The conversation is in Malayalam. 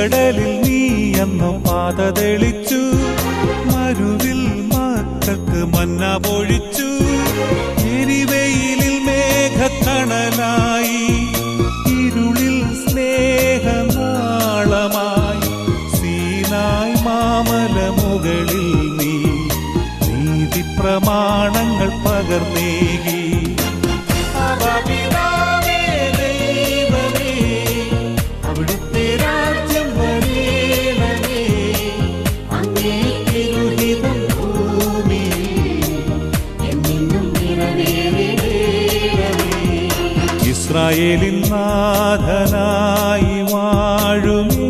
ചെങ്കടലിൽ നീ അന്നു പാത തെളിച്ചു, മരുവിൽ മക്കൾക്ക് മന്ന പൊഴിച്ചു. എരിവെയിലിൽ മേഘക്കണലായി, ഇരുളിൽ സ്നേഹനാളമായി, സീനായ് മാമല മുകളിൽ നീ നീതി പ്രമാണങ്ങൾ പകർന്നേകി. അവിടുത്തെ രാജ്യം വരേണമേ, അങ്ങേ തിരുഹിതം ഭൂമിയിൽ എന്നെന്നും നിറവേറേണമേ. ഇസ്രായേലിൻ നാഥനായി വാഴുമേ